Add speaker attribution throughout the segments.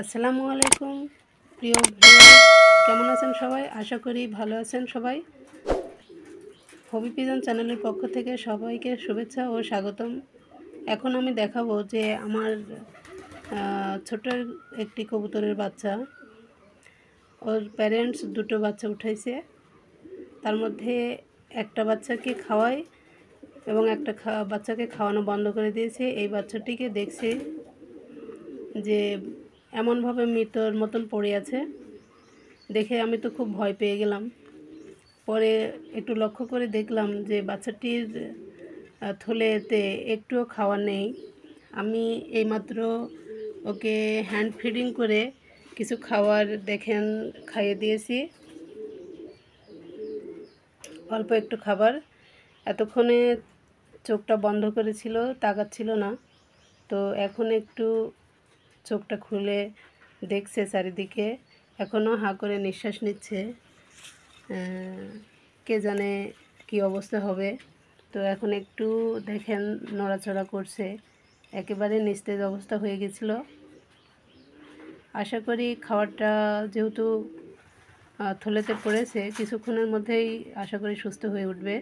Speaker 1: আসসালামু আলাইকুম প্রিয় ভিউয়ার, কেমন আছেন সবাই? আশা করি ভালো আছেন সবাই। হবি পিজন চ্যানেলের পক্ষ থেকে সবাইকে শুভেচ্ছা ও স্বাগতম। এখন আমি দেখাবো যে আমার ছোট একটি কবুতরের বাচ্চা, ওর প্যারেন্টস দুটো বাচ্চা উঠাইছে। তার মধ্যে একটা বাচ্চাকে খাওয়াই এবং একটা বাচ্চাকে খাওয়ানো বন্ধ করে দিয়েছে। এই বাচ্চাটিকে দেখছি যে এমনভাবে মৃতর মতন পড়ে আছে, দেখে আমি তো খুব ভয় পেয়ে গেলাম। পরে একটু লক্ষ্য করে দেখলাম যে বাচ্চাটির থলেতে একটুও খাওয়ার নেই। আমি এইমাত্র ওকে হ্যান্ড ফিডিং করে কিছু খাবার দেখেন খাইয়ে দিয়েছি, অল্প একটু খাবার। এতক্ষণে চোখটা বন্ধ করেছিল, তাকাচ্ছিল না, তো এখন একটু চোখটা খুলে দেখছে চারিদিকে, এখনও হাঁ করে নিঃশ্বাস নিচ্ছে। কে জানে কি অবস্থা হবে। তো এখন একটু দেখেন নড়াচড়া করছে, একেবারে নিস্তেজ অবস্থা হয়ে গেছিল। আশা করি খাবারটা যেহেতু থলেতে পড়েছে, কিছুক্ষণের মধ্যেই আশা করি সুস্থ হয়ে উঠবে।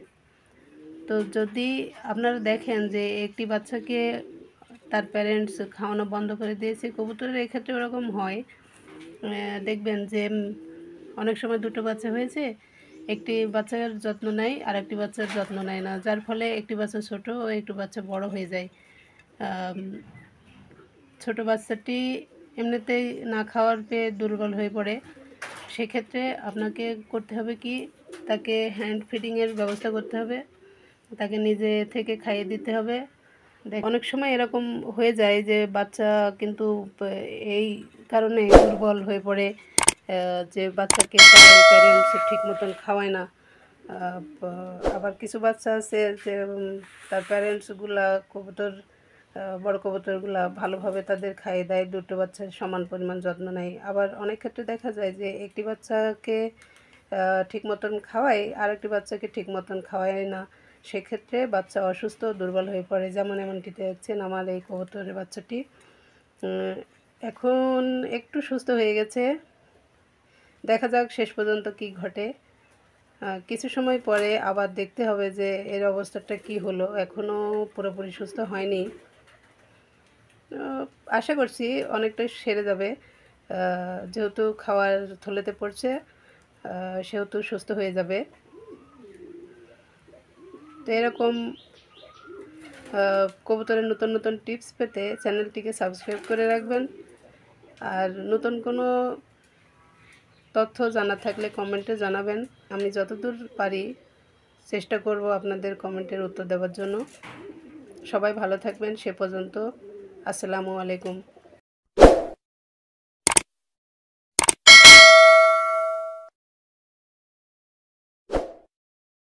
Speaker 1: তো যদি আপনারা দেখেন যে একটি বাচ্চাকে তার প্যারেন্টস খাওয়ানো বন্ধ করে দিয়েছে, কবুতরের এক্ষেত্রে ওরকম হয়। দেখবেন যে অনেক সময় দুটো বাচ্চা হয়েছে, একটি বাচ্চার যত্ন নেয় আর একটি বাচ্চার যত্ন নেয় না, যার ফলে একটি বাচ্চা ছোট ও একটি বাচ্চা বড় হয়ে যায়। ছোট বাচ্চাটি এমনিতেই না খাওয়ার পেয়ে দুর্বল হয়ে পড়ে। সেক্ষেত্রে আপনাকে করতে হবে কি, তাকে হ্যান্ড ফিডিংয়ের ব্যবস্থা করতে হবে, তাকে নিজে থেকে খাইয়ে দিতে হবে। অনেক সময় এরকম হয়ে যায় যে বাচ্চা কিন্তু এই কারণে দুর্বল হয়ে পড়ে, যে বাচ্চাকে তার প্যারেন্টস ঠিক মতন খাওয়ায় না। আবার কিছু বাচ্চা আছে যে তার প্যারেন্টসগুলা কবুতর, বড় কবুতরগুলা ভালোভাবে তাদের খাইয়ে দেয়, দুটো বাচ্চার সমান পরিমাণ যত্ন নেয়। আবার অনেক ক্ষেত্রে দেখা যায় যে একটি বাচ্চাকে ঠিক মতন খাওয়ায় আর একটি বাচ্চাকে ঠিক মতন খাওয়ায় না, সেক্ষেত্রে বাচ্চা অসুস্থ দুর্বল হয়ে পড়ে। যেমন এমনটি দেখছেন আমার এই কবুতরের বাচ্চাটি এখন একটু সুস্থ হয়ে গেছে। দেখা যাক শেষ পর্যন্ত কি ঘটে। কিছু সময় পরে আবার দেখতে হবে যে এর অবস্থাটা কি হলো, এখনও পুরোপুরি সুস্থ হয়নি। আশা করছি অনেকটাই সেরে যাবে, যেহেতু খাওয়ার থলেতে পড়ছে, সেহেতু সুস্থ হয়ে যাবে। তো এরকম কবুতরের নতুন নতুন টিপস পেতে চ্যানেলটিকে সাবস্ক্রাইব করে রাখবেন। আর নতুন কোনো তথ্য জানার থাকলে কমেন্টে জানাবেন, আমি যতদূর পারি চেষ্টা করব আপনাদের কমেন্টের উত্তর দেওয়ার জন্য। সবাই ভালো থাকবেন। সে পর্যন্ত আসসালামু আলাইকুম।